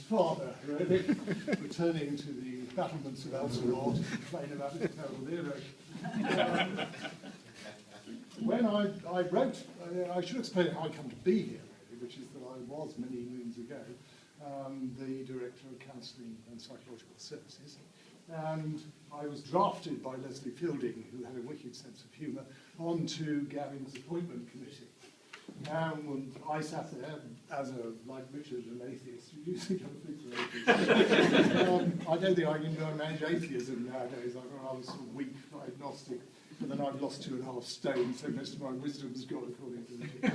father, really, returning to the battlements of Elsinore to complain about his terrible earache. When I wrote, I should explain how I come to be here, really, which is that I was many moons ago the Director of Counselling and Psychological Services, and I was drafted by Leslie Fielding, who had a wicked sense of humour, onto Gavin's appointment committee. And I sat there as like Richard, an atheist. You usually don't think for atheists. I don't think I can go and manage atheism nowadays. I was sort of weak, agnostic. But then I've lost 2.5 stone, so most of my wisdom's gone, according to Richard.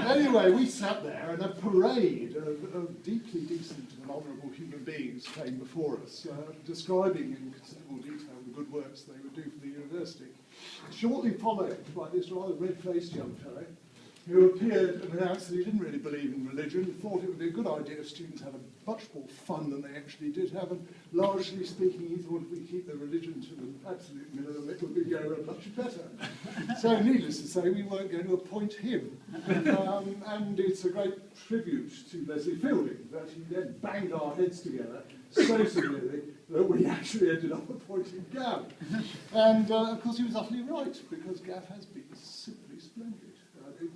Anyway, we sat there, and a parade of deeply decent and honourable human beings came before us, describing in considerable detail the good works they would do for the university. Shortly followed by this rather red-faced young fellow who appeared and announced that he didn't really believe in religion, thought it would be a good idea if students had a much more fun than they actually did have, and largely speaking, he thought if we keep their religion to the absolute minimum, it would be going much better. So, needless to say, we weren't going to appoint him. And it's a great tribute to Leslie Fielding that he then banged our heads together so severely that we actually ended up appointing Gav. And, of course, he was utterly right, because Gav has been simply splendid.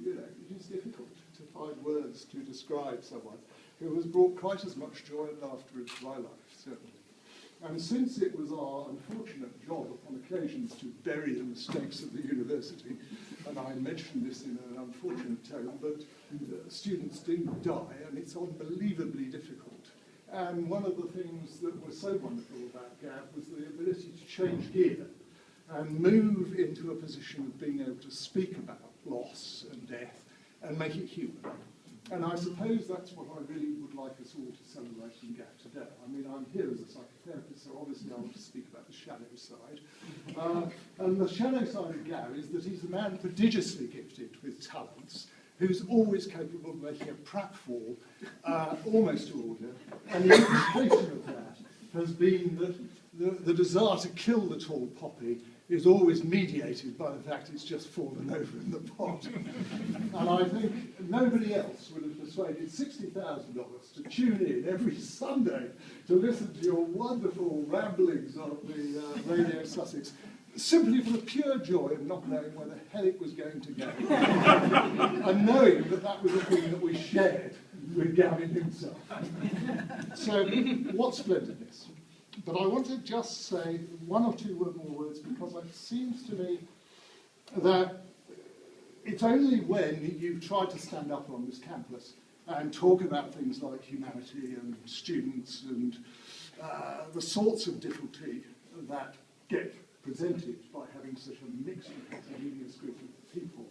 You know, it is difficult to find words to describe someone who has brought quite as much joy and laughter into my life, certainly. And since it was our unfortunate job upon occasions to bury the mistakes of the university, and I mentioned this in an unfortunate tone, but students do die, and it's unbelievably difficult. And one of the things that was so wonderful about Gav was the ability to change gear and move into a position of being able to speak about loss and death and make it human. And I suppose that's what I really would like us all to celebrate in Gav today. I mean, I'm here as a psychotherapist, so obviously I want to speak about the shadow side. And the shadow side of Gav is that he's a man prodigiously gifted with talents, who's always capable of making a pratfall almost to order. And the implication of that has been that the desire to kill the tall poppy is always mediated by the fact it's just fallen over in the pot. And I think nobody else would have persuaded $60,000 to tune in every Sunday to listen to your wonderful ramblings on the Radio Sussex, simply for the pure joy of not knowing where the hell it was going to go. And knowing that that was a thing that we shared with Gavin himself. So, what splendidness. But I want to just say one or two more words, because it seems to me that it's only when you try to stand up on this campus and talk about things like humanity and students and the sorts of difficulty that get presented by having such a mixed and heterogeneous group of people,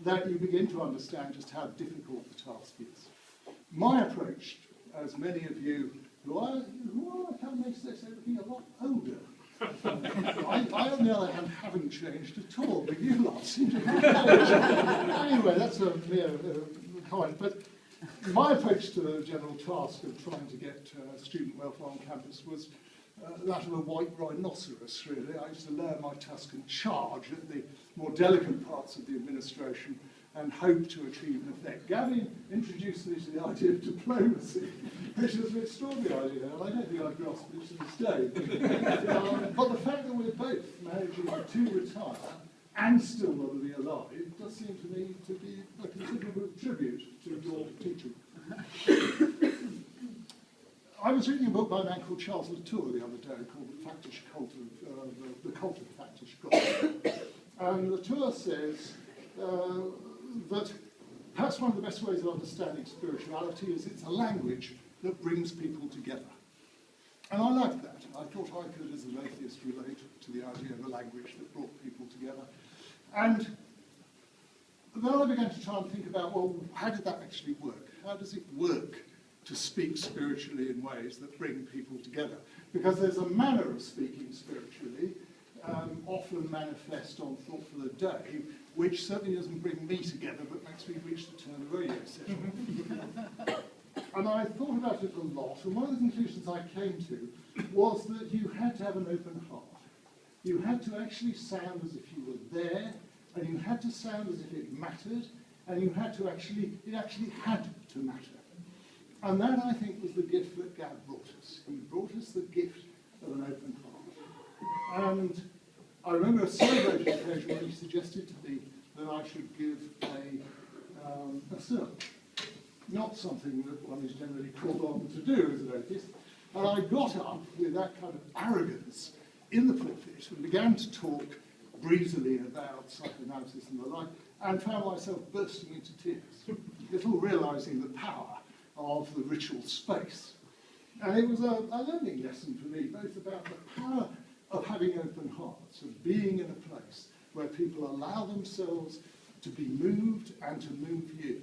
that you begin to understand just how difficult the task is. My approach, as many of you who are, can they say, looking a lot older. I, on the other hand, haven't changed at all, but you lot seem to have changed. Anyway, that's a mere comment. But my approach to the general task of trying to get student welfare on campus was that of a white rhinoceros, really. I used to learn my Tuscan charge at the more delicate parts of the administration and hope to achieve an effect. Gavin introduced me to the idea of diplomacy, which was an extraordinary idea, and I don't think I grasped it to this day. But the fact that we're both managing to retire and still want to be alive does seem to me to be a considerable tribute to your teaching. I was reading a book by a man called Charles Latour the other day called The Cult of Factish God. And Latour says that perhaps one of the best ways of understanding spirituality is it's a language that brings people together. And I like that. I thought I could, as an atheist, relate to the idea of a language that brought people together. And then I began to try and think about, well, how did that actually work? How does it work to speak spiritually in ways that bring people together? Because there's a manner of speaking spiritually, often manifest on Thought for the Day, which certainly doesn't bring me together, but makes me reach the turn of the radio session. And I thought about it a lot, and one of the conclusions I came to was that you had to have an open heart. You had to actually sound as if you were there, and you had to sound as if it mattered, and you had to actually, it actually had to matter. And that, I think, was the gift that Gav brought us. He brought us the gift of an open heart. And I remember a celebrated occasion when he suggested to me that I should give a sermon. Not something that one is generally called on to do as an atheist. And I got up with that kind of arrogance in the pulpit and began to talk breezily about psychoanalysis and the like, and found myself bursting into tears, little realising the power of the ritual space. And it was a learning lesson for me, both about the power of having open hearts, of being in a place where people allow themselves to be moved and to move you.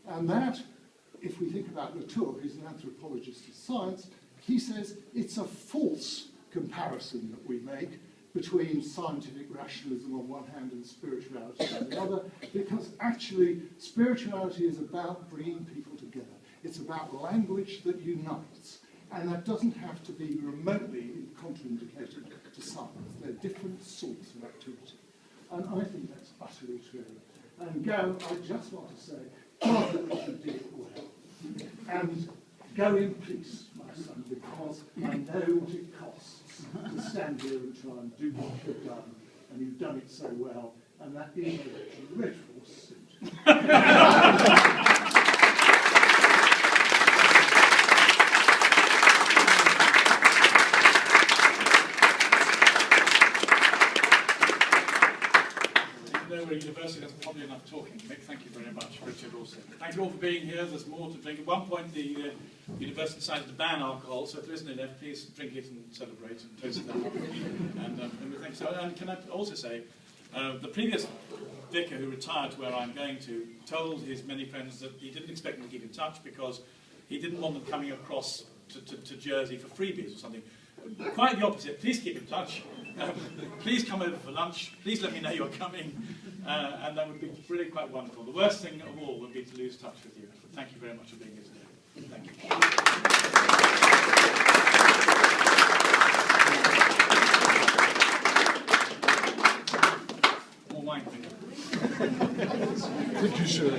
And that, if we think about Latour, who's an anthropologist of science, he says it's a false comparison that we make between scientific rationalism on one hand and spirituality on the other, because actually spirituality is about bringing people together. It's about language that unites, and that doesn't have to be remotely contraindicated to science. They're different sorts of activity. And I think that's utterly true. And Gav, I just want to say, God, that you did it well. And go in peace, my son, because I know what it costs to stand here and try and do what you've done, and you've done it so well, and that is a dreadful suit. We're at university, that's probably enough talking. Mick, thank you very much. Richard also. Thank you all for being here. There's more to drink. At one point, the university decided to ban alcohol, so if there isn't enough, please drink it and celebrate and toast it up. And we thank so. And can I also say, the previous vicar who retired to where I'm going to told his many friends that he didn't expect them to keep in touch because he didn't want them coming across to Jersey for freebies or something. Quite the opposite. Please keep in touch. Please come over for lunch. Please let me know you're coming. And that would be really quite wonderful. The worst thing of all would be to lose touch with you. But thank you very much for being here today. Thank you. More wine, thank you. Thank you, sir.